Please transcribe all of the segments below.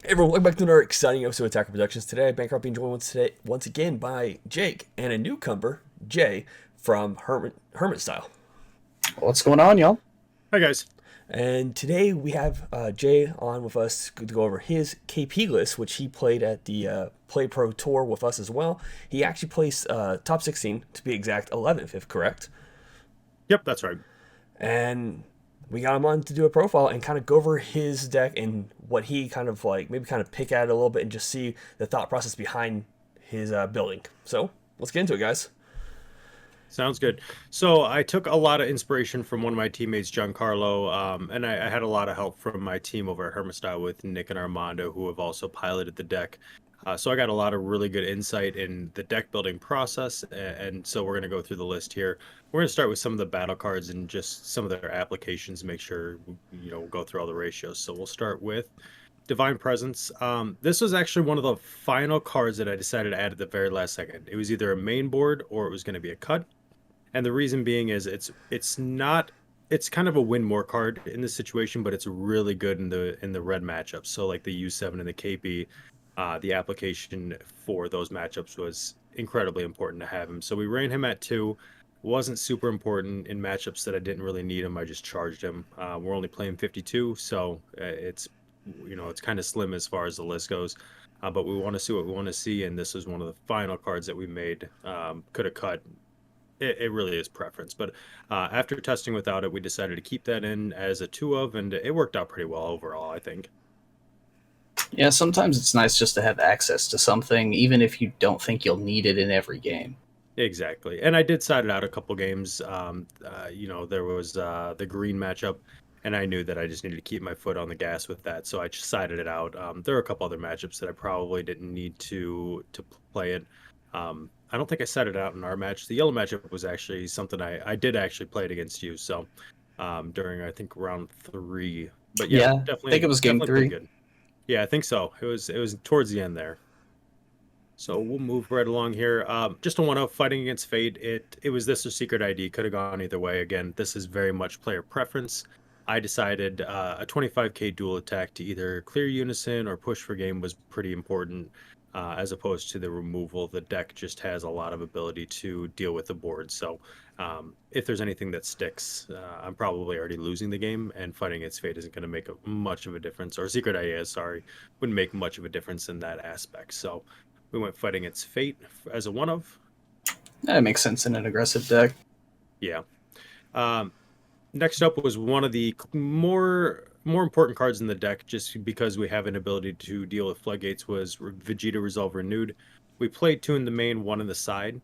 Everyone, welcome back to another exciting episode of Attacker Productions. Today, Bankrupt being joined once again by Jake and a newcomer, Jay, from Hermit Style. What's going on, y'all? Hi, guys. And today we have Jay on with us to go over his KP list, which he played at the Play Pro Tour with us as well. He actually placed top 16, to be exact, 11th, if correct. Yep, that's right. And we got him on to do a profile and kind of go over his deck and what he kind of like, maybe kind of pick at it a little bit and just see the thought process behind his building. So let's get into it, guys. Sounds good. So I took a lot of inspiration from one of my teammates, Giancarlo, and I had a lot of help from my team over at Hermit Style with Nick and Armando, who have also piloted the deck. So I got a lot of really good insight in the deck building process, and so we're going to go through the list here. We're going to start with some of the battle cards and just some of their applications, make sure, we'll go through all the ratios. So we'll start with Divine Presence. This was actually one of the final cards that I decided to add at the very last second. It was either a main board or it was going to be a cut. And the reason being is it's kind of a win more card in this situation, but it's really good in the red matchups. So like the U7 and the KP, the application for those matchups was incredibly important to have him. So we ran him at 2. Wasn't super important in matchups that I didn't really need him. I just charged him. We're only playing 52, so it's kind of slim as far as the list goes. But we want to see what we want to see, and this is one of the final cards that we made. Could have cut. It really is preference, but after testing without it, we decided to keep that in as a 2 of, and it worked out pretty well overall, I think. Yeah, sometimes it's nice just to have access to something, even if you don't think you'll need it in every game. Exactly, and I did side it out a couple games. There was the green matchup, and I knew that I just needed to keep my foot on the gas with that, so I just sided it out. There were a couple other matchups that I probably didn't need to play it. I don't think I set it out in our match. The yellow matchup was actually something I did actually play it against you. So during I think round 3. But yeah, definitely. I think it was game 3. Good. Yeah, I think so. It was towards the end there. So we'll move right along here. Just a 1-0 fighting against Fate. It was this or Secret ID. Could have gone either way. Again, this is very much player preference. I decided a 25k dual attack to either clear Unison or push for game was pretty important. As opposed to the removal, the deck just has a lot of ability to deal with the board. So if there's anything that sticks, I'm probably already losing the game, and fighting its fate isn't going to make much of a difference. Or Secret IA, wouldn't make much of a difference in that aspect. So we went fighting its fate as a 1-of. That makes sense in an aggressive deck. Yeah. Next up was one of the more important cards in the deck, just because we have an ability to deal with floodgates, was Vegeta Resolve Renewed. We played 2 in the main, 1 in the side.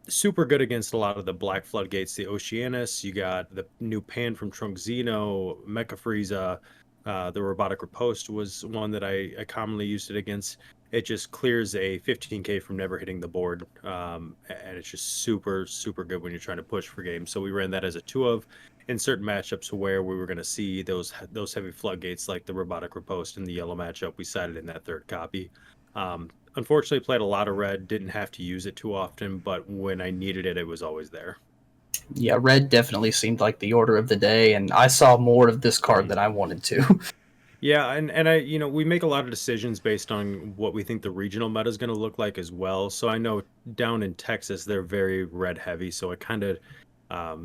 Super good against a lot of the black floodgates, the Oceanus. You got the new Pan from Trunk Zeno, Mecha Frieza. The Robotic Riposte was one that I commonly used it against. It just clears a 15k from never hitting the board, and it's just super, super good when you're trying to push for games. So we ran that as a 2 of. In certain matchups where we were going to see those heavy floodgates, like the Robotic Riposte in the yellow matchup, we sided in that 3rd copy. Unfortunately, played a lot of red, didn't have to use it too often, but when I needed it, it was always there. Yeah, red definitely seemed like the order of the day, and I saw more of this card than I wanted to. Yeah, and I we make a lot of decisions based on what we think the regional meta is going to look like as well. So I know down in Texas they're very red heavy, so it kind of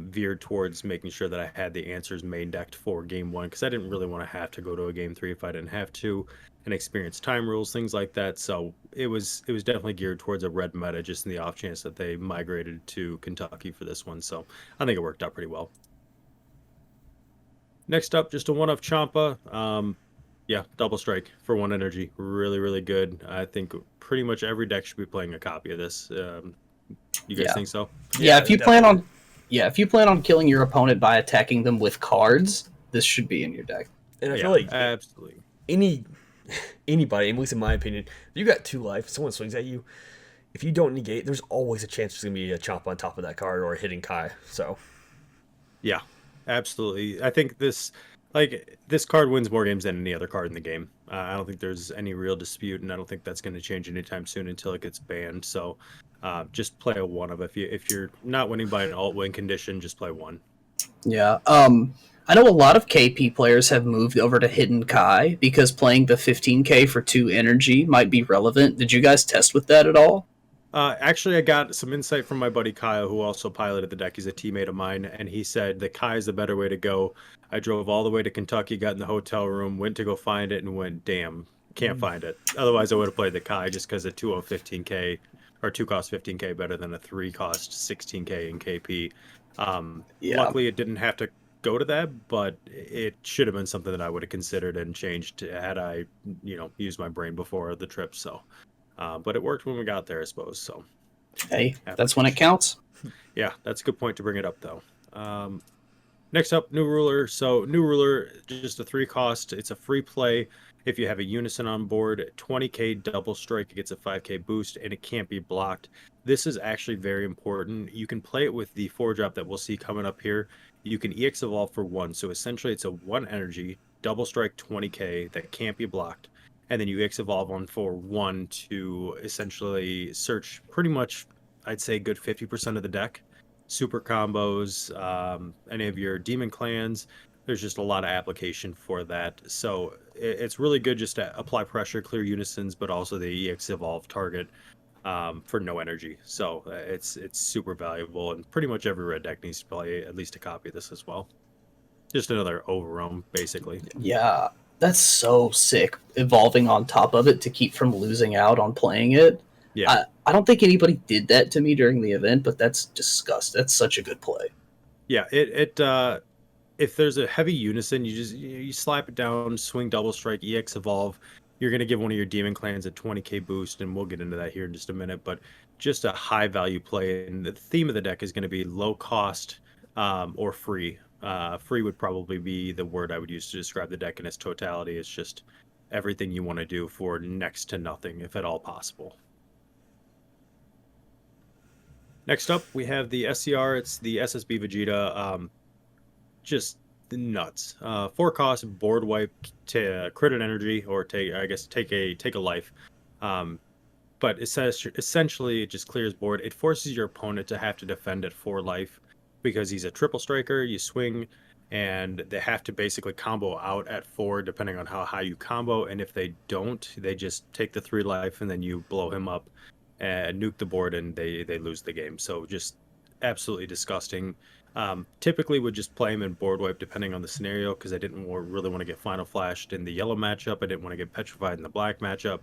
veered towards making sure that I had the answers main decked for game 1, because I didn't really want to have to go to a game 3 if I didn't have to, and experience time rules, things like that. So it was definitely geared towards a red meta, just in the off chance that they migrated to Kentucky for this one. So I think it worked out pretty well. Next up, just a 1-of Champa. Yeah, double strike for 1 energy. Really, really good. I think pretty much every deck should be playing a copy of this. You guys think so? Yeah, if you plan on killing your opponent by attacking them with cards, this should be in your deck. And I feel like absolutely anybody, at least in my opinion, if you got 2 life, someone swings at you, if you don't negate, there's always a chance there's going to be a chomp on top of that card or a hitting Kai. So yeah, absolutely. I think this card wins more games than any other card in the game. I don't think there's any real dispute, and I don't think that's going to change anytime soon until it gets banned. So just play a 1-of. If you're not winning by an alt win condition, just play 1. Yeah. I know a lot of KP players have moved over to Hidden Kai because playing the 15k for 2 energy might be relevant. Did you guys test with that at all? Actually, I got some insight from my buddy Kyle, who also piloted the deck. He's a teammate of mine, and he said that Kai is the better way to go. I drove all the way to Kentucky, got in the hotel room, went to go find it, and went, damn, can't find it. Otherwise, I would have played the Kai just because a 2 15k or 2 cost 15k better than a 3 cost 16k in KP. Yeah. Luckily, it didn't have to go to that, but it should have been something that I would have considered and changed had I, used my brain before the trip. So. But it worked when we got there, I suppose. So, Hey, that's when it counts. Yeah, that's a good point to bring it up, though. Next up, New Ruler. So, New Ruler, just a 3 cost. It's a free play. If you have a Unison on board, 20k double strike, it gets a 5k boost, and it can't be blocked. This is actually very important. You can play it with the 4-drop that we'll see coming up here. You can EX Evolve for 1. So, essentially, it's a 1 energy, double strike 20k that can't be blocked. And then you EX Evolve on for 1 to essentially search pretty much, I'd say, good 50% of the deck. Super combos, any of your demon clans. There's just a lot of application for that. So it's really good just to apply pressure, clear Unisons, but also the EX Evolve target for no energy. So it's super valuable, and pretty much every red deck needs to play at least a copy of this as well. Just another overroam, basically. Yeah. That's so sick, evolving on top of it to keep from losing out on playing it. Yeah. I don't think anybody did that to me during the event, but that's disgusting. That's such a good play. Yeah, it if there's a heavy Unison, you slap it down, swing double strike, EX Evolve. You're going to give one of your demon clans a 20k boost, and we'll get into that here in just a minute, but just a high value play. And the theme of the deck is going to be low cost or free. Free would probably be the word I would use to describe the deck in its totality. It's just everything you want to do for next to nothing, if at all possible. Next up, we have the SCR. It's the Ssb Vegeta. Just nuts. 4 cost, board wipe, to crit an energy, or take a life. But it says essentially it just clears board. It forces your opponent to have to defend at 4 life. Because he's a triple striker, you swing, and they have to basically combo out at 4 depending on how high you combo. And if they don't, they just take the 3 life, and then you blow him up and nuke the board, and they lose the game. So just absolutely disgusting. Typically would just play him in board wipe depending on the scenario, because I didn't really want to get final flashed in the yellow matchup. I didn't want to get petrified in the black matchup.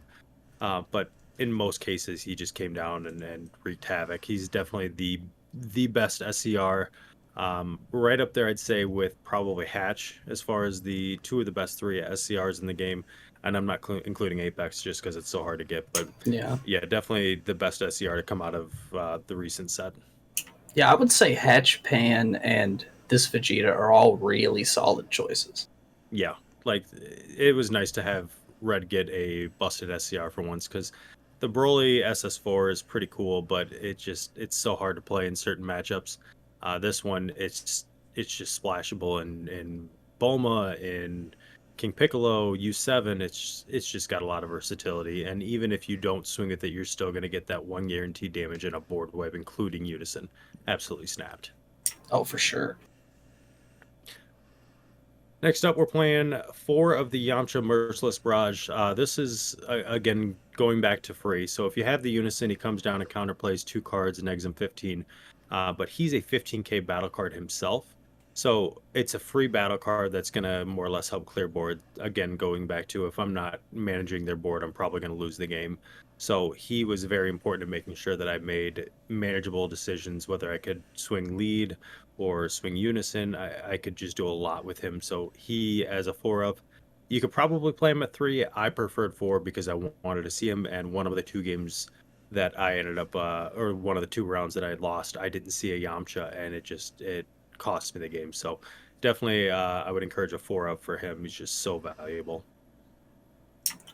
But in most cases, he just came down and wreaked havoc. He's definitely the best SCR, right up there, I'd say, with probably Hatch as far as the 2 of the best 3 SCRs in the game. And I'm not including Apex just because it's so hard to get, but yeah, definitely the best SCR to come out of the recent set. Yeah, I would say Hatch, Pan, and this Vegeta are all really solid choices. Yeah, like it was nice to have Red get a busted SCR for once, because the Broly SS4 is pretty cool, but it's so hard to play in certain matchups. This one, it's just splashable in Bulma, in King Piccolo, U7. It's just got a lot of versatility, and even if you don't swing with it, you're still going to get that 1 guaranteed damage in a board wipe, including Unison. Absolutely snapped. Oh, for sure. Next up, we're playing 4 of the Yamcha Merciless Barrage. This is, again, going back to free. So if you have the Unison, he comes down and counterplays 2 cards and eggs him 15. But he's a 15k battle card himself. So it's a free battle card that's going to more or less help clear board. Again, going back to, if I'm not managing their board, I'm probably going to lose the game. So he was very important in making sure that I made manageable decisions, whether I could swing lead or swing Unison. I could just do a lot with him. So he, as a 4-up, you could probably play him at 3. I preferred 4 because I wanted to see him. And one of the 2 games that I ended up, or one of the 2 rounds that I had lost, I didn't see a Yamcha, and it cost me the game. So definitely I would encourage a 4-up for him. He's just so valuable.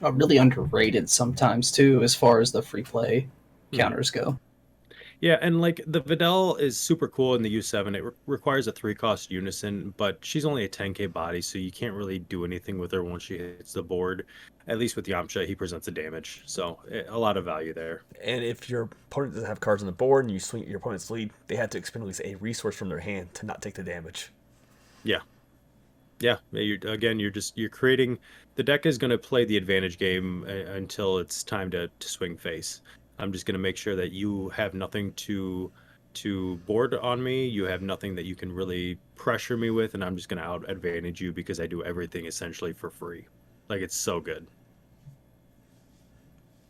Really underrated sometimes too, as far as the free play counters go. Yeah, and like the Videl is super cool in the U7. It requires a 3-cost Unison, but she's only a 10k body, so you can't really do anything with her once she hits the board. At least with Yamcha, he presents a damage, so a lot of value there. And if your opponent doesn't have cards on the board and you swing at your opponent's lead, they have to expend at least a resource from their hand to not take the damage. Yeah. Yeah, you're creating the deck is going to play the advantage game until it's time to swing face. I'm just going to make sure that you have nothing to board on me. You have nothing that you can really pressure me with, and I'm just going to out advantage you because I do everything essentially for free. Like it's so good.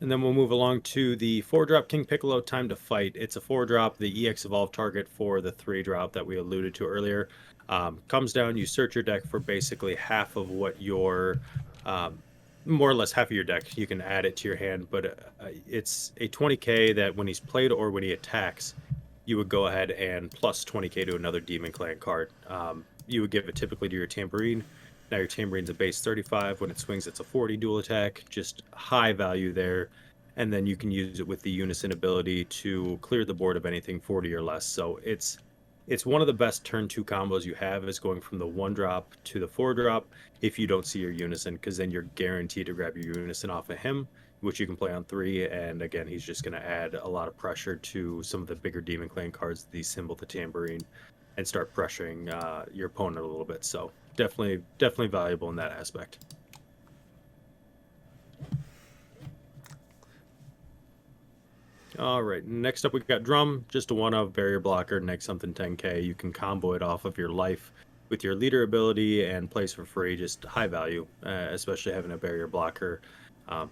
And then we'll move along to the 4-drop King Piccolo Time to Fight. It's a 4-drop, the EX Evolve target for the 3-drop that we alluded to earlier. Comes down, you search your deck for basically half of what your, more or less half of your deck. You can add it to your hand, but it's a 20k that when he's played or when he attacks, you would go ahead and plus 20k to another Demon Clan card. You would give it typically to your Tambourine. Now your Tambouриne's a base 35. When it swings, it's a 40 dual attack. Just high value there. And then you can use it with the Unison ability to clear the board of anything 40 or less. So it's one of the best turn 2 combos you have is going from the 1-drop to the 4-drop if you don't see your Unison, because then you're guaranteed to grab your Unison off of him, which you can play on 3. And again, he's just going to add a lot of pressure to some of the bigger Demon Clan cards, the Symbol, the Tambourine, and start pressuring your opponent a little bit. So definitely valuable in that aspect. All right, next up we got Drum, just a 1-of barrier blocker, next something 10k. You can combo it off of your life with your leader ability and plays for free, just high value, especially having a barrier blocker.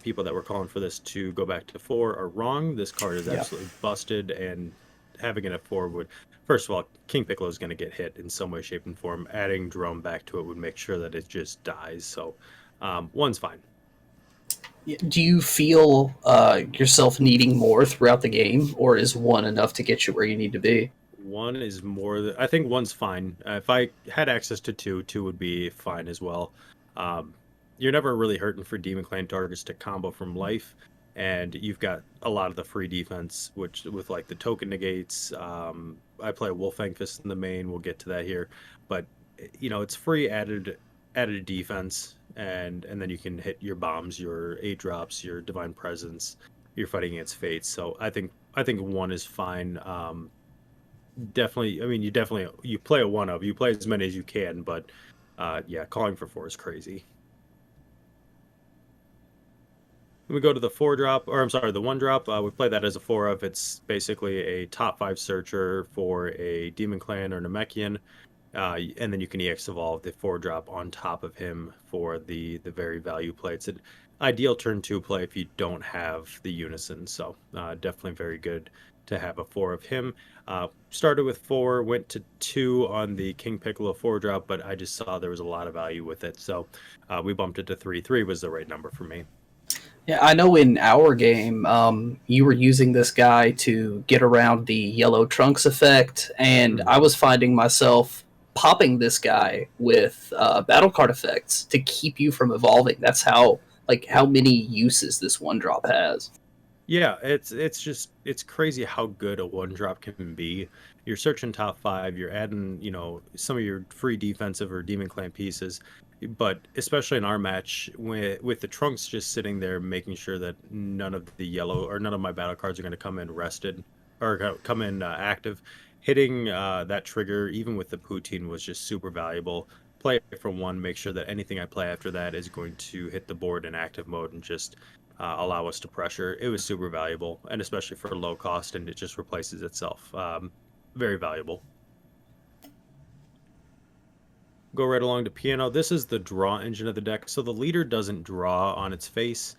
People that were calling for this to go back to 4 are wrong. This card is absolutely busted, and having it at 4 would, first of all, King Piccolo is going to get hit in some way, shape, and form. Adding Drum back to it would make sure that it just dies. So 1's fine. Do you feel yourself needing more throughout the game, or is 1 enough to get you where you need to be? 1 is more. I think 1's fine. If I had access to 2, 2 would be fine as well. You're never really hurting for Demon Clan targets to combo from life, and you've got a lot of the free defense, which with like the token negates. I play Wolffang Fist in the main. We'll get to that here, but it's free added defense, and then you can hit your bombs, your 8-drops, your Divine Presence. You're fighting against fates, so I think 1 is fine. Definitely, I mean, you play a 1-of, you play as many as you can, but yeah, calling for 4 is crazy. We go to the 4-drop, or I'm sorry, the 1-drop. We play that as a 4-of. It's basically a top 5 searcher for a Demon Clan or Namekian. And then you can EX Evolve the 4-drop on top of him for the very value play. It's an ideal turn 2 play if you don't have the Unison. So definitely very good to have a 4 of him. Started with 4, went to 2 on the King Piccolo 4-drop, but I just saw there was a lot of value with it. So we bumped it to 3. 3 was the right number for me. Yeah, I know in our game, you were using this guy to get around the yellow trunks effect, and I was finding myself popping this guy with battle card effects to keep you from evolving. That's how many uses this 1-drop has. Yeah, it's crazy how good a 1-drop can be. You're searching top 5, you're adding, some of your free defensive or Demon Clan pieces, but especially in our match with the trunks just sitting there making sure that none of the yellow or none of my battle cards are going to come in rested or come in active. Hitting that trigger even with the poutine was just super valuable. Play it for 1, make sure that anything I play after that is going to hit the board in active mode and just allow us to pressure. It was super valuable, and especially for low cost, and it just replaces itself. Very valuable. Go right along to piano. This is the draw engine of the deck, so the leader doesn't draw on its face.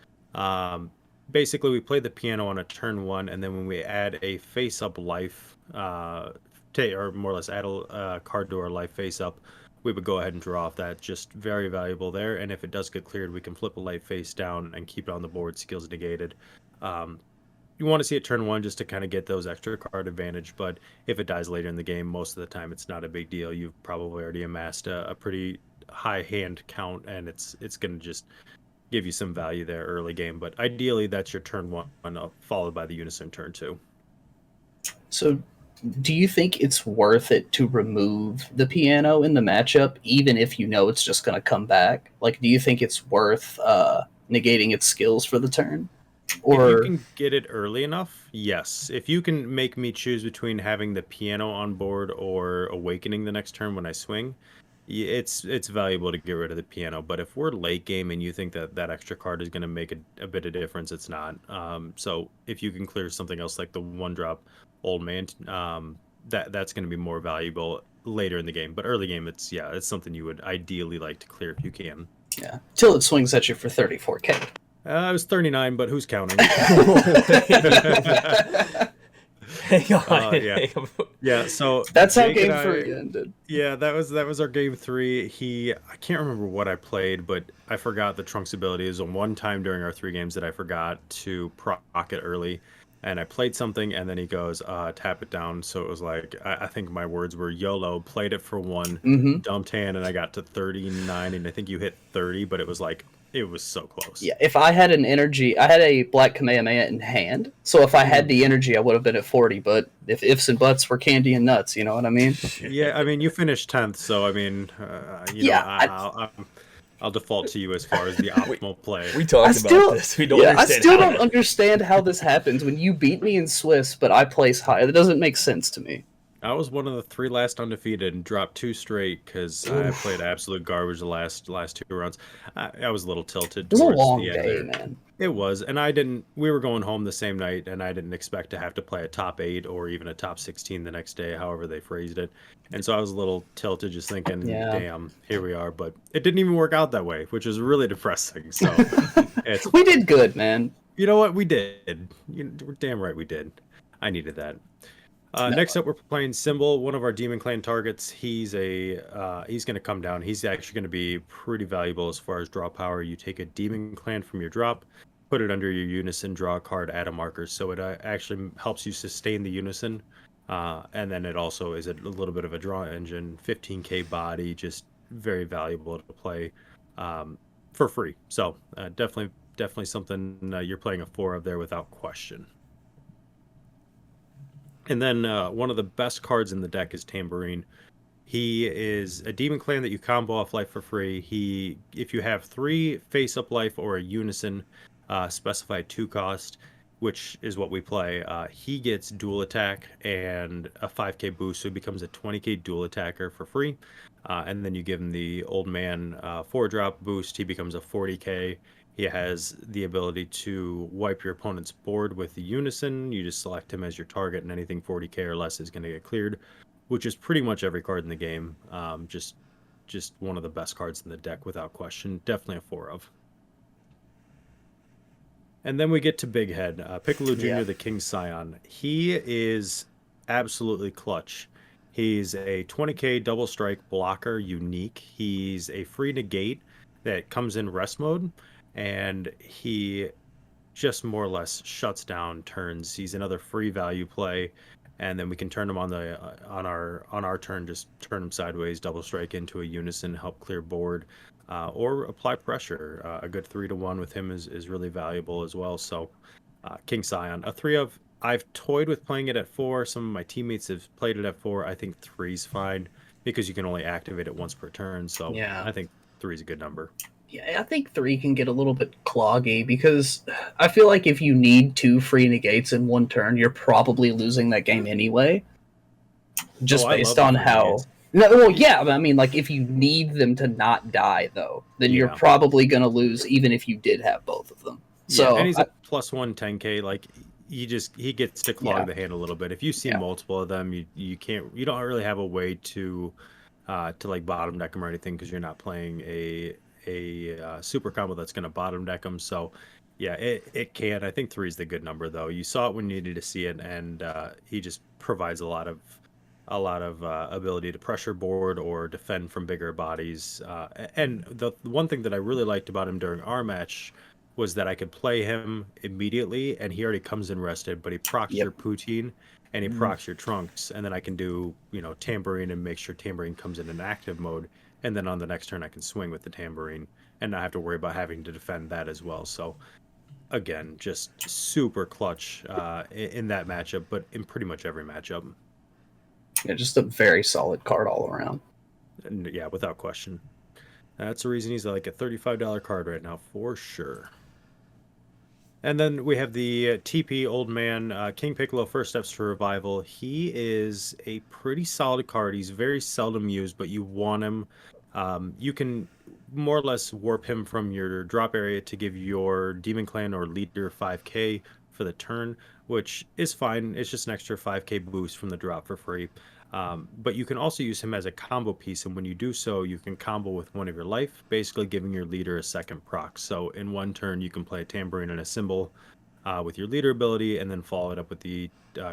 Basically, we play the piano on a turn 1, and then when we add a face-up life, or more or less add a card to our life face-up, we would go ahead and draw off that. Just very valuable there, and if it does get cleared, we can flip a light face down and keep it on the board, skills negated. You want to see it turn 1 just to kind of get those extra card advantage, but if it dies later in the game, most of the time it's not a big deal. You've probably already amassed a pretty high hand count, and it's going to just give you some value there early game, but ideally that's your turn 1 followed by the Unison turn 2. So do you think it's worth it to remove the piano in the matchup, even if you know it's just going to come back? Like, do you think it's worth negating its skills for the turn? Or if you can get it early enough, yes. If you can make me choose between having the piano on board or awakening the next turn when I swing, It's valuable to get rid of the piano, but if we're late game and you think that that extra card is going to make a bit of difference, it's not. So if you can clear something else like the 1-drop old man, that's going to be more valuable later in the game. But early game, it's something you would ideally like to clear if you can. Yeah, till it swings at you for 34K. I was 39, but who's counting? Hang on. Yeah. Yeah, so That's how Jake game and I- 3 ended. Yeah, that was our game 3. I can't remember what I played, but I forgot the Trunks ability. It was one time during our 3 games that I forgot to proc it early, and I played something, and then he goes, tap it down. So it was like, I think my words were YOLO, played it for 1, Mm-hmm. dumped hand, and I got to 39, and I think you hit 30, but it was like, it was so close. Yeah, if I had an energy, I had a Black Kamehameha in hand, so if I had the energy, I would have been at 40, but if ifs and buts were candy and nuts, you know what I mean? Yeah, I mean, you finished 10th, so I mean, I'll default to you as far as the optimal play. We talked about this. We don't I understand. still don't understand how this happens when you beat me in Swiss, but I place high. That doesn't make sense to me. I was one of the 3 last undefeated and dropped 2 straight because I played absolute garbage the last 2 rounds. I was a little tilted It was a towards long the end day, there. man. It was, and we were going home the same night, and I didn't expect to have to play a top 8 or even a top 16 the next day, however they phrased it. And so I was a little tilted, just thinking, Yeah. damn, here we are. But it didn't even work out that way, which is really depressing. So We did good, man. you know what? We did. We're damn right we did. I needed that. Next up, we're playing Symbol, one of our Demon Clan targets. He's going to come down. He's actually going to be pretty valuable as far as draw power. You take a Demon Clan from your drop, put it under your Unison, draw a card, add a marker. So it actually helps you sustain the Unison. And then it also is a little bit of a draw engine, 15k body, just very valuable to play for free. So definitely something you're playing a 4 of there without question. And then one of the best cards in the deck is Tambourine. He is a Demon Clan that you combo off life for free. If you have 3 face-up life or a Unison, specified 2 cost, which is what we play, he gets dual attack and a 5k boost, so he becomes a 20k dual attacker for free. And then you give him the Old Man 4-drop boost, he becomes a 40k. He has the ability to wipe your opponent's board with the Unison. You just select him as your target, and anything 40k or less is going to get cleared, which is pretty much every card in the game. Just one of the best cards in the deck without question. Definitely a 4 of. And then we get to Big Head, Piccolo Jr., the King Scion. He is absolutely clutch. He's a 20k double strike blocker, unique. He's a free negate that comes in rest mode, and he just more or less shuts down turns. He's another free value play, and then we can turn him on our turn, just turn him sideways, double strike into a Unison, help clear board, or apply pressure. A good 3-1 with him is really valuable as well. So King Scion, a 3 of. I've toyed with playing it at 4. Some of my teammates have played it at 4. I think 3's fine because you can only activate it once per turn. So Yeah. I think 3 is a good number. Yeah, I think 3 can get a little bit cloggy because I feel like if you need 2 free negates in 1 turn, you're probably losing that game anyway. Just based on how. No, well, yeah, but I mean, like, if you need them to not die, though, then you're probably going to lose even if you did have both of them. So, and he's a +1 10k. Like, he gets to clog the hand a little bit. If you see multiple of them, you don't really have a way to like bottom deck them or anything because you're not playing a super combo that's going to bottom deck them. So yeah, it can. I think 3 is the good number though. You saw it when you needed to see it, and he just provides a lot of ability to pressure board or defend from bigger bodies. And the one thing that I really liked about him during our match was that I could play him immediately, and he already comes in rested, but he procs your Poutine and he procs your Trunks, and then I can do Tambourine and make sure Tambourine comes in an active mode, and then on the next turn I can swing with the Tambourine and not have to worry about having to defend that as well. So again, just super clutch in that matchup, but in pretty much every matchup. Yeah, just a very solid card all around. And yeah, without question. That's the reason he's like a $35 card right now for sure. And then we have the TP Old Man, King Piccolo, First Steps to Revival. He is a pretty solid card. He's very seldom used, but you want him You can more or less warp him from your drop area to give your Demon Clan or leader 5k for the turn, which is fine. It's just an extra 5k boost from the drop for free. But you can also use him as a combo piece, and when you do so, you can combo with one of your life, basically giving your leader a second proc. So in one turn, you can play a Tambourine and a Symbol with your leader ability, and then follow it up with the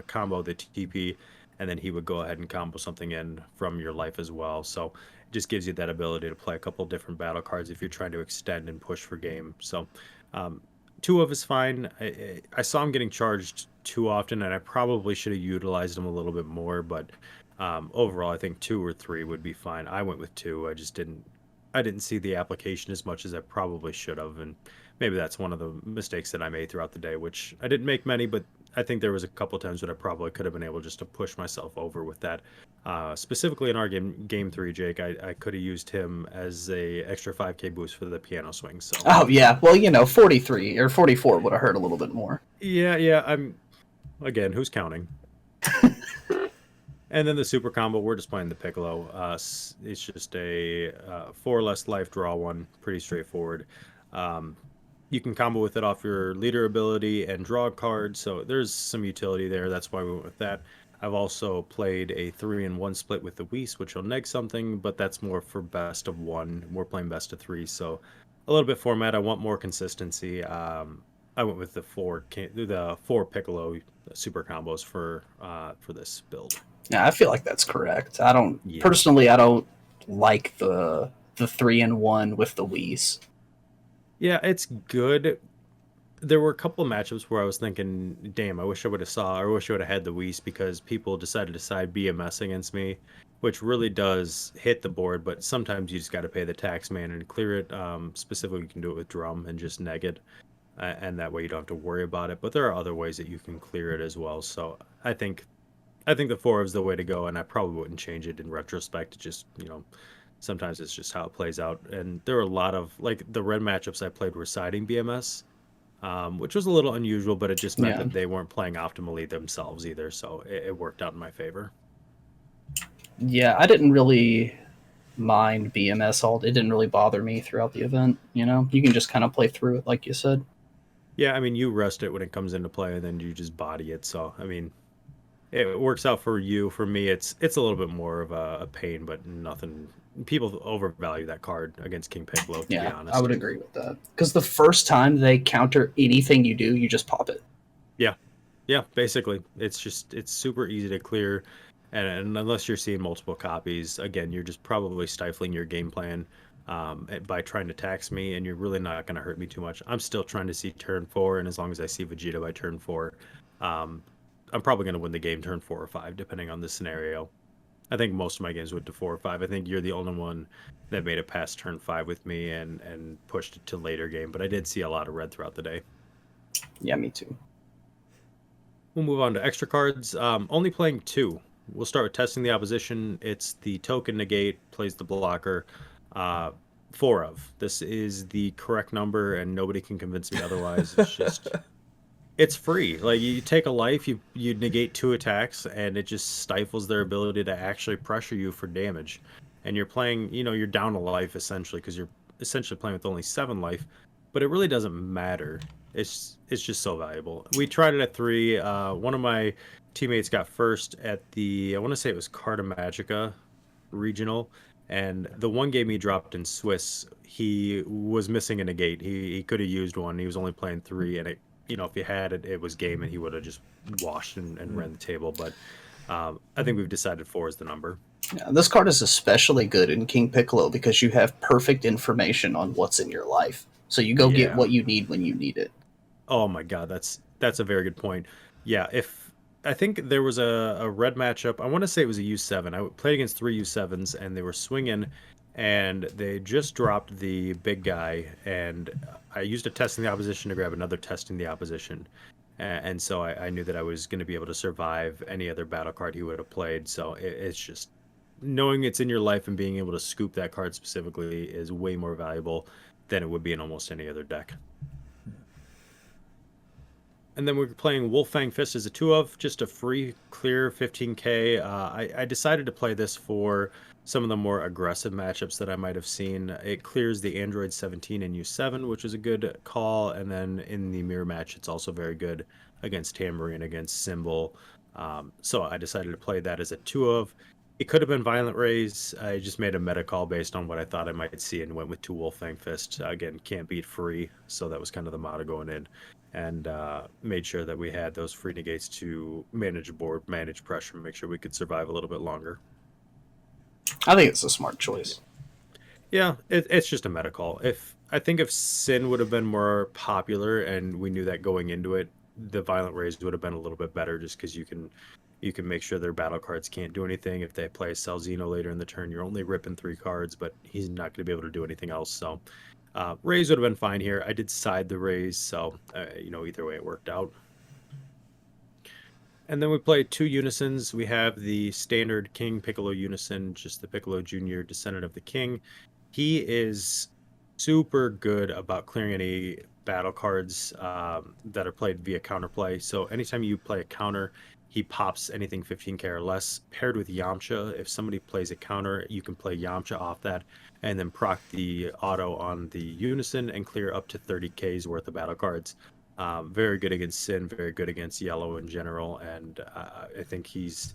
combo, the TP, and then he would go ahead and combo something in from your life as well. So it just gives you that ability to play a couple different battle cards if you're trying to extend and push for game. So um, two of is fine. I saw him getting charged too often, and I probably should have utilized him a little bit more, but overall, I think 2 or 3 would be fine. I went with 2. I didn't see the application as much as I probably should have, and maybe that's one of the mistakes that I made throughout the day, which I didn't make many, but I think there was a couple times that I probably could have been able just to push myself over with that. Specifically in our game 3, Jake, I could have used him as a extra 5k boost for the piano swing. So Oh yeah, well 43 or 44 would have hurt a little bit more. yeah, again, who's counting? And then the super combo, we're just playing the Piccolo. It's just a 4 less life draw one, pretty straightforward. You can combo with it off your leader ability and draw a card, so there's some utility there. That's why we went with that. I've also played a 3-in-1 split with the Whis, which will neg something, but that's more for best of 1. We're playing best of 3, so a little bit format. I want more consistency. I went with the four Piccolo super combos for this build. Yeah, I feel like that's correct. I don't Yeah. personally. I don't like the 3-in-1 with the Whis. Yeah, it's good. There were a couple of matchups where I was thinking, damn, I wish I would have saw, or I wish I would have had the Whis, because people decided to side BMS against me, which really does hit the board, but sometimes you just got to pay the tax man and clear it. Specifically, you can do it with drum and just neg it, and that way you don't have to worry about it. But there are other ways that you can clear it as well. So I think the 4 is the way to go, and I probably wouldn't change it in retrospect. It just, sometimes it's just how it plays out. And there were a lot of, like, the red matchups I played were siding BMS, which was a little unusual, but it just meant that they weren't playing optimally themselves either. So it worked out in my favor. Yeah, I didn't really mind BMS alt. It didn't really bother me throughout the event. You can just kind of play through it, like you said. Yeah, I mean, you rest it when it comes into play, and then you just body it. So, I mean, it works out for you. For me, it's a little bit more of a pain, but nothing. People overvalue that card against King Piccolo, to be honest. I would agree with that. Because the first time they counter anything you do, you just pop it. Yeah, basically. It's super easy to clear. And unless you're seeing multiple copies, again, you're just probably stifling your game plan by trying to tax me, and you're really not going to hurt me too much. I'm still trying to see turn 4, and as long as I see Vegeta by turn 4, I'm probably going to win the game turn 4 or 5, depending on the scenario. I think most of my games went to 4 or 5. I think you're the only one that made it past turn 5 with me and pushed it to later game, but I did see a lot of red throughout the day. Yeah, me too. We'll move on to extra cards. Only playing 2. We'll start with testing the opposition. It's the token negate, plays the blocker. 4 of. This is the correct number, and nobody can convince me otherwise. It's just... It's free. Like, you take a life, you negate 2 attacks, and it just stifles their ability to actually pressure you for damage. And you're playing, you're down a life, essentially, because you're essentially playing with only 7 life. But it really doesn't matter. It's just so valuable. We tried it at 3. One of my teammates got first at the, I want to say it was Carta Magica regional, and the one game he dropped in Swiss, he was missing a negate. He could have used one. He was only playing 3, and it, if he had it, it was game, and he would have just washed and ran the table. But I think we've decided 4 is the number. Yeah, this card is especially good in King Piccolo because you have perfect information on what's in your life. So you go get what you need when you need it. Oh my god, that's a very good point. Yeah, I think there was a red matchup. I want to say it was a U7. I played against 3 U7s, and they were swinging, and they just dropped the big guy, and I used a testing the opposition to grab another testing the opposition. And so I knew that I was going to be able to survive any other battle card he would have played. So it's just knowing it's in your life and being able to scoop that card specifically is way more valuable than it would be in almost any other deck. And then we're playing Wolffang Fist as a 2 of, just a free clear 15k. I decided to play this for some of the more aggressive matchups that I might have seen. It clears the Android 17 and U7, which is a good call. And then in the mirror match, it's also very good against Tambourine, against Symbol. So I decided to play that as a 2 of. It could have been Violent Rays. I just made a meta call based on what I thought I might see and went with 2 Wolffang Fist. Again, can't beat free. So that was kind of the motto going in. And made sure that we had those free negates to manage board, manage pressure, make sure we could survive a little bit longer. I think it's a smart choice. Yeah, it's just a meta call. I think if Sin would have been more popular and we knew that going into it, the Violent Rays would have been a little bit better just because you can make sure their battle cards can't do anything. If they play Salzino later in the turn, you're only ripping 3 cards, but he's not going to be able to do anything else. So Rays would have been fine here. I did side the Rays, so either way it worked out. And then we play 2 Unisons. We have the standard King Piccolo Unison, just the Piccolo Jr. descendant of the King. He is super good about clearing any battle cards that are played via counterplay. So anytime you play a counter, he pops anything 15k or less. Paired with Yamcha, if somebody plays a counter, you can play Yamcha off that and then proc the auto on the Unison and clear up to 30k's worth of battle cards. Very good against Sin, very good against Yellow in general, and I think he's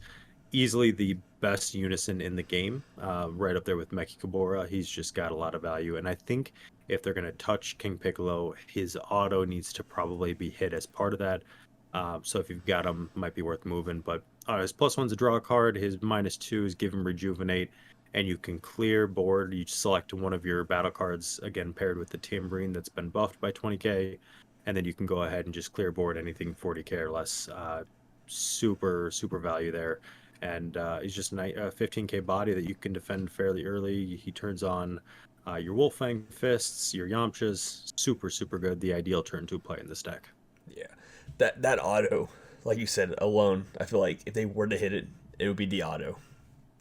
easily the best Unison in the game, right up there with Meki Kabura. He's just got a lot of value, and I think if they're going to touch King Piccolo, his auto needs to probably be hit as part of that. So if you've got him, it might be worth moving, but his +1's a draw card, his -2 is give him Rejuvenate, and you can clear board. You select one of your battle cards, again paired with the Tambourine that's been buffed by 20k, and then you can go ahead and just clear board anything 40k or less. Super value there, and he's just a 15k body that you can defend fairly early. He turns on your Wolffang Fists, your Yamchas. Super good. The ideal turn 2 play in this deck. Yeah, that auto, like you said, alone, I feel like if they were to hit it, it would be the auto.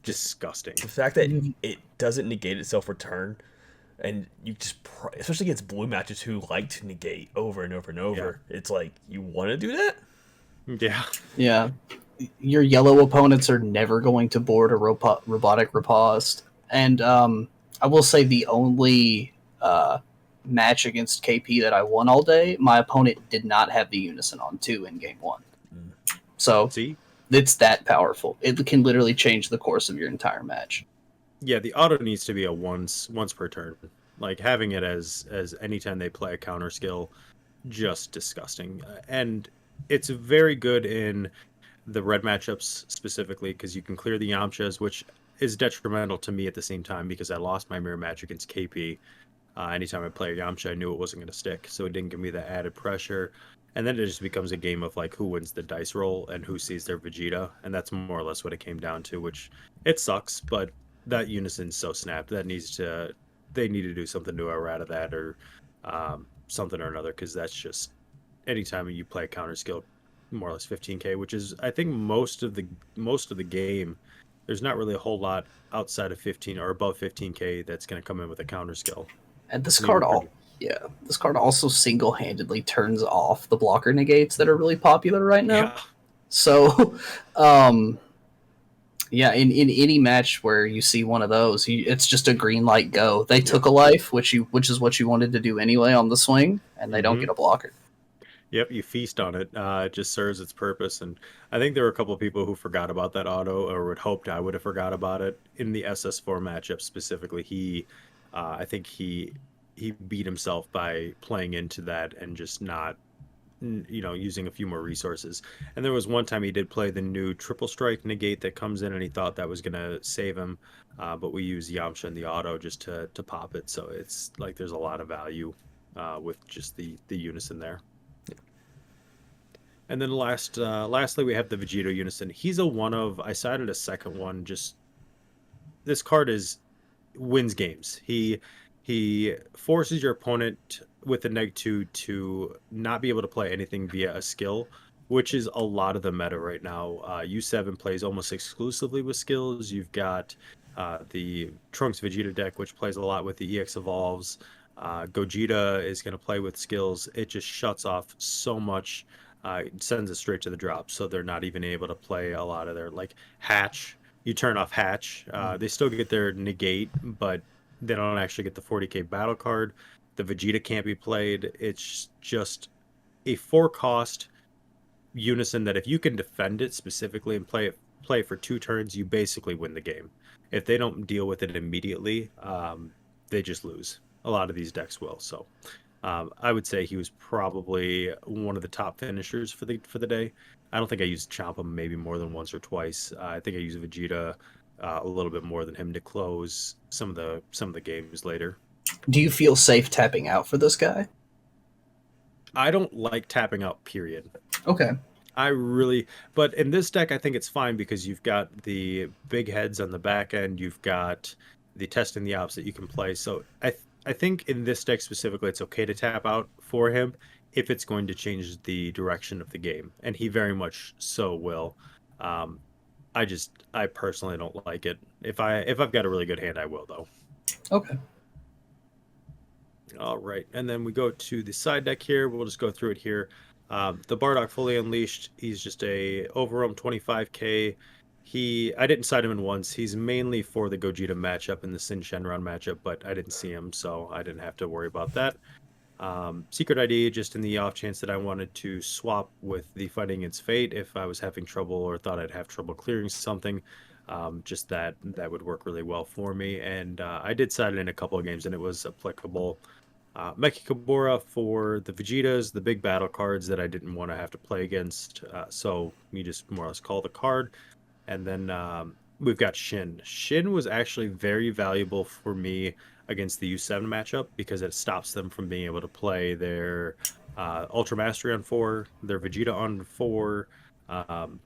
Disgusting. The fact that it doesn't negate itself for turn, and you just, especially against blue matches who like to negate over and over and over, it's like, you want to do that? Yeah. Your yellow opponents are never going to board a robotic riposte. And I will say the only match against KP that I won all day, my opponent did not have the Unison on 2 in game 1. So it's that powerful. It can literally change the course of your entire match. Yeah, the auto needs to be a once per turn. Like having it as anytime they play a counter skill, just disgusting. And it's very good in the red matchups specifically because you can clear the Yamchas, which is detrimental to me at the same time because I lost my mirror match against KP. Anytime I play a Yamcha, I knew it wasn't going to stick, so it didn't give me the added pressure. And then it just becomes a game of like who wins the dice roll and who sees their Vegeta, and that's more or less what it came down to. Which it sucks, but that Unison's so snapped that they need to do something to her out of that or something or another because that's just anytime you play a counter skill, more or less 15k, which is I think most of the game. There's not really a whole lot outside of 15 or above 15k that's going to come in with a counter skill. And this card also single-handedly turns off the blocker negates that are really popular right now. Yeah. So, in any match where you see one of those, it's just a green light go. They took a life, which is what you wanted to do anyway on the swing, and they don't get a blocker. Yep, you feast on it. It just serves its purpose. And I think there were a couple of people who forgot about that auto or would hoped I would have forgot about it. In the SS4 matchup specifically, I think he beat himself by playing into that and just not, using a few more resources. And there was one time he did play the new triple strike negate that comes in and he thought that was going to save him. But we use Yamcha and the auto just to pop it. So it's like there's a lot of value with just the Unison there. And then lastly, we have the Vegeta Unison. He's a one of. I cited a second one. Just this card wins games. He forces your opponent with the -2 to not be able to play anything via a skill, which is a lot of the meta right now. U7 plays almost exclusively with skills. You've got the Trunks Vegeta deck, which plays a lot with the EX Evolves. Gogeta is going to play with skills. It just shuts off so much. It sends it straight to the drop, so they're not even able to play a lot of their like Hatch You turn off Hatch. They still get their negate, but they don't actually get the 40k battle card. The Vegeta can't be played. It's just a 4-cost Unison that if you can defend it specifically and play it for 2 turns, you basically win the game. If they don't deal with it immediately, they just lose. A lot of these decks will. So I would say he was probably one of the top finishers for the day. I don't think I used Champa maybe more than once or twice. I think I used Vegeta a little bit more than him to close some of the games later. Do you feel safe tapping out for this guy? I don't like tapping out, period. Okay. But in this deck, I think it's fine because you've got the big heads on the back end. You've got the test and the ops that you can play. So I think in this deck specifically, it's okay to tap out for him if it's going to change the direction of the game, and he very much so will. I personally don't like it. If I've got a really good hand, I will though. Okay. All right, and then we go to the side deck here. We'll just go through it here. The Bardock Fully Unleashed. He's just a overwhelm 25k. I didn't side him in once. He's mainly for the Gogeta matchup and the Sin Shenron matchup, but I didn't see him, so I didn't have to worry about that. Secret ID, just in the off chance that I wanted to swap with the Fighting Against Fate if I was having trouble or thought I'd have trouble clearing something. Just that would work really well for me. And I did side it in a couple of games, and it was applicable. Mechikabura for the Vegetas, the big battle cards that I didn't want to have to play against. So you just more or less call the card. And then we've got Shin. Shin was actually very valuable for me against the U7 matchup because it stops them from being able to play their Ultra Mastery on 4, their Vegeta on 4, and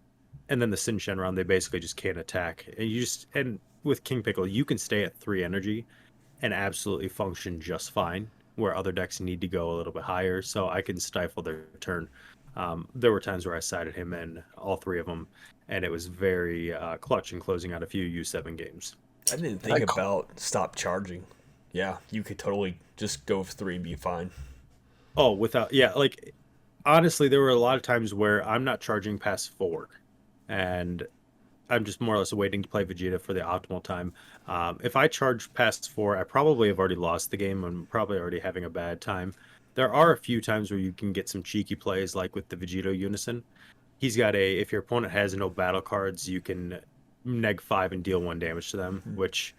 then the Sin Shenron, they basically just can't attack. And with King Piccolo, you can stay at 3 energy and absolutely function just fine, where other decks need to go a little bit higher, so I can stifle their turn. There were times where I sided him in all 3 of them, and it was very clutch in closing out a few U7 games. I didn't think about stop charging. Yeah, you could totally just go for 3 and be fine. Oh, like, honestly, there were a lot of times where I'm not charging past 4, and I'm just more or less waiting to play Vegeta for the optimal time. If I charge past 4, I probably have already lost the game. I'm probably already having a bad time. There are a few times where you can get some cheeky plays, like with the Vegeta Unison. He's got if your opponent has no battle cards, you can neg 5 and deal 1 damage to them, which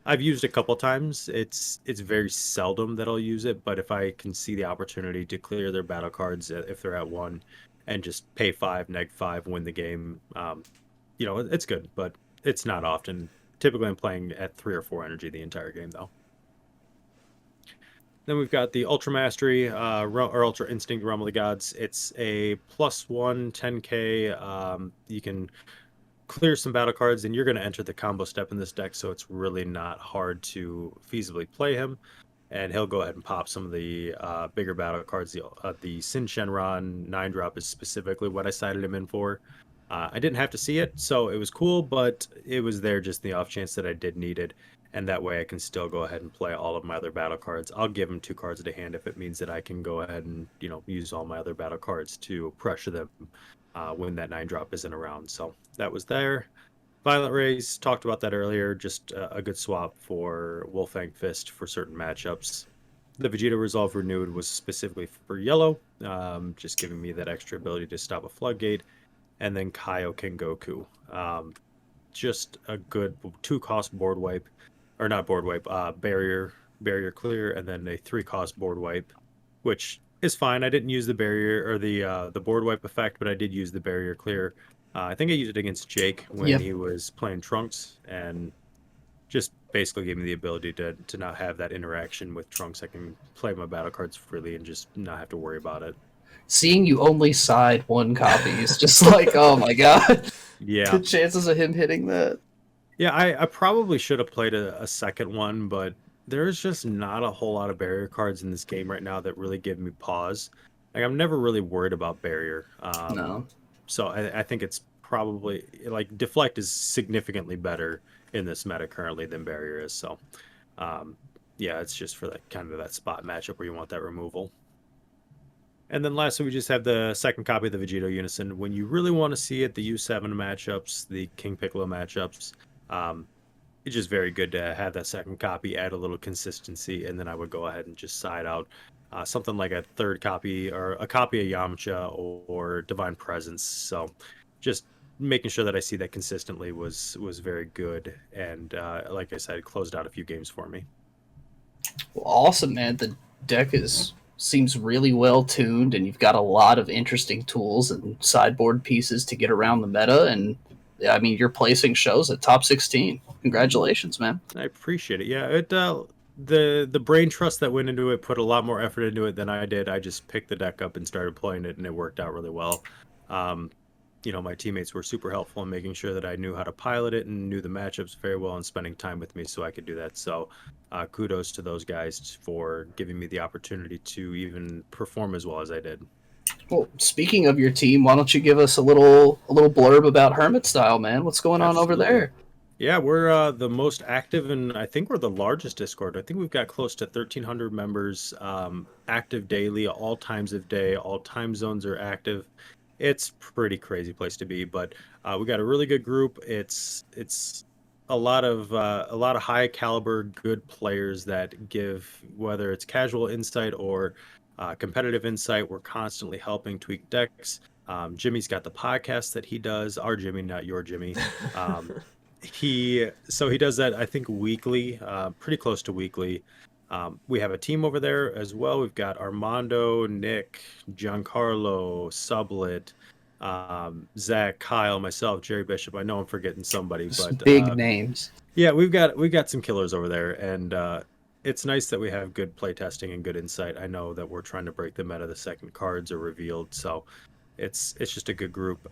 I've used a couple times. It's very seldom that I'll use it, but if I can see the opportunity to clear their battle cards if they're at 1 and just pay 5, neg 5, win the game, it's good, but it's not often. Typically, I'm playing at 3 or 4 energy the entire game, though. Then we've got the Ultra Mastery, or Ultra Instinct Realm of the Gods. It's a +1 10k. You can clear some battle cards, and you're going to enter the combo step in this deck, so it's really not hard to feasibly play him. And he'll go ahead and pop some of the bigger battle cards. The Sin Shenron 9-drop is specifically what I sided him in for. I didn't have to see it, so it was cool, but it was there just the off chance that I did need it, and that way I can still go ahead and play all of my other battle cards. I'll give him 2 cards to hand if it means that I can go ahead and use all my other battle cards to pressure them when that 9-drop isn't around. So that was there. Violent Rays, talked about that earlier, just a good swap for Wolffang Fist for certain matchups. The Vegeta Resolve Renewed was specifically for yellow, just giving me that extra ability to stop a floodgate. And then Kaioken Goku. Just a good 2-cost board wipe. Or not board wipe, barrier clear, and then a 3-cost board wipe, which is fine. I didn't use the barrier or the board wipe effect, but I did use the barrier clear. I think I used it against Jake when he was playing Trunks, and just basically gave me the ability to not have that interaction with Trunks. I can play my battle cards freely and just not have to worry about it. Seeing you only side 1 copy is just like, oh my god. Yeah. The chances of him hitting that. Yeah, I probably should have played a second one, but there's just not a whole lot of barrier cards in this game right now that really give me pause. Like, I'm never really worried about barrier. No. So I think it's probably, like, Deflect is significantly better in this meta currently than barrier is. So, yeah, it's just for that kind of that spot matchup where you want that removal. And then lastly, we just have the second copy of the Vegeta Unison. When you really want to see it, the U7 matchups, the King Piccolo matchups, it's just very good to have that second copy, add a little consistency, and then I would go ahead and just side out something like a third copy or a copy of Yamcha or Divine Presence. So just making sure that I see that consistently was very good, and like I said, closed out a few games for me. Well, awesome, man. The deck seems really well tuned, and you've got a lot of interesting tools and sideboard pieces to get around the meta. And I mean, your placing shows at top 16. Congratulations, man. I appreciate it. Yeah, it the brain trust that went into it put a lot more effort into it than I did. I just picked the deck up and started playing it, and it worked out really well. My teammates were super helpful in making sure that I knew how to pilot it and knew the matchups very well and spending time with me so I could do that. So kudos to those guys for giving me the opportunity to even perform as well as I did. Well, speaking of your team, why don't you give us a little blurb about Hermit Style, man? What's going on over there? Yeah, we're the most active, and I think we're the largest Discord. I think we've got close to 1,300 members, active daily, all times of day, all time zones are active. It's pretty crazy place to be, but we got a really good group. It's a lot of high caliber, good players that give, whether it's casual insight or competitive insight. We're constantly helping tweak decks. Jimmy's got the podcast that he does. Our Jimmy, not your Jimmy. He does that, I think, weekly, pretty close to weekly. We have a team over there as well. We've got Armando, Nick, Giancarlo, Sublet, Zach, Kyle, myself, Jerry Bishop. I know I'm forgetting somebody, but big names. Yeah, we've got some killers over there, and it's nice that we have good play testing and good insight. I know that we're trying to break the meta the second cards are revealed, so it's just a good group.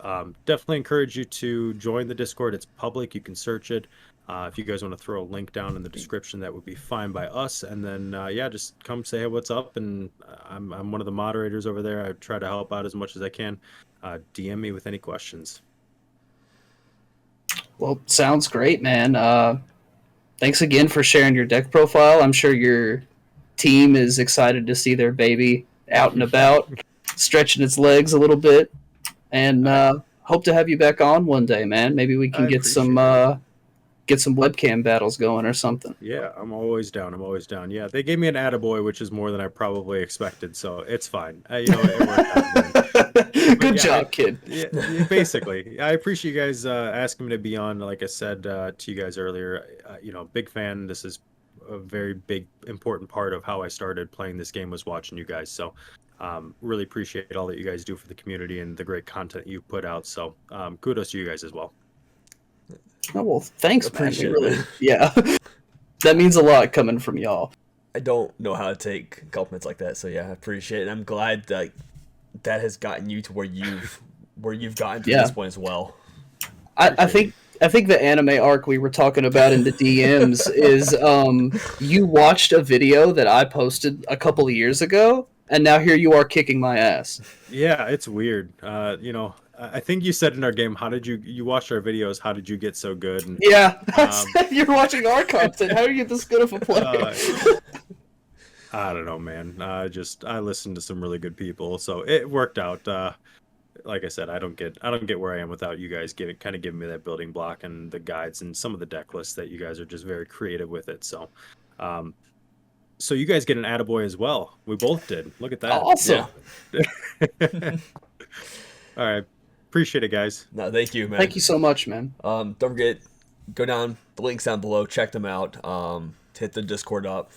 Definitely encourage you to join the Discord. It's public. You can search it. If you guys want to throw a link down in the description, that would be fine by us. And then, just come say, hey, what's up? And I'm one of the moderators over there. I try to help out as much as I can. DM me with any questions. Well, sounds great, man. Thanks again for sharing your deck profile. I'm sure your team is excited to see their baby out and about, stretching its legs a little bit. And hope to have you back on one day, man. Maybe we can get some webcam battles going or something. Yeah, I'm always down. Yeah, they gave me an attaboy, which is more than I probably expected, so it's fine. It worked out. Good job, kid. Yeah, basically. I appreciate you guys asking me to be on. Like I said to you guys earlier, big fan. This is a very big, important part of how I started playing this game, was watching you guys. So really appreciate all that you guys do for the community and the great content you put out. So kudos to you guys as well. Oh, well, thanks, man. Yeah, that means a lot coming from y'all. I don't know how to take compliments like that, so yeah, I appreciate it. And I'm glad that has gotten you to where you've gotten to this point as well. I think the anime arc we were talking about in the DMs is you watched a video that I posted a couple of years ago, and now here you are kicking my ass. Yeah, it's weird. I think you said in our game, you watched our videos, how did you get so good? And, yeah, you're watching our content. How are you this good of a player? I don't know, man. I listened to some really good people, so it worked out. Like I said, I don't get where I am without you guys giving me that building block and the guides and some of the deck lists that you guys are just very creative with it. So, so you guys get an attaboy as well. We both did. Look at that. Awesome. Yeah. All right. Appreciate it, guys. No, thank you, man. Thank you so much, man. Don't forget, go down, the link's down below, check them out, hit the Discord up.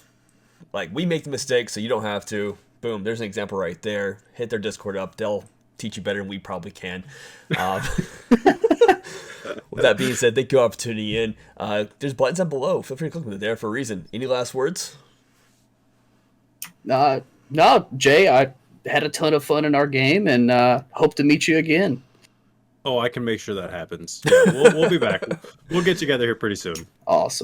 Like, we make the mistake, so you don't have to. Boom, there's an example right there. Hit their Discord up. They'll teach you better than we probably can. With that being said, thank you for the opportunity in. There's buttons down below. Feel free to click them. They're there for a reason. Any last words? No, Jay, I had a ton of fun in our game, and hope to meet you again. Oh, I can make sure that happens. Yeah, we'll be back. We'll get together here pretty soon. Awesome.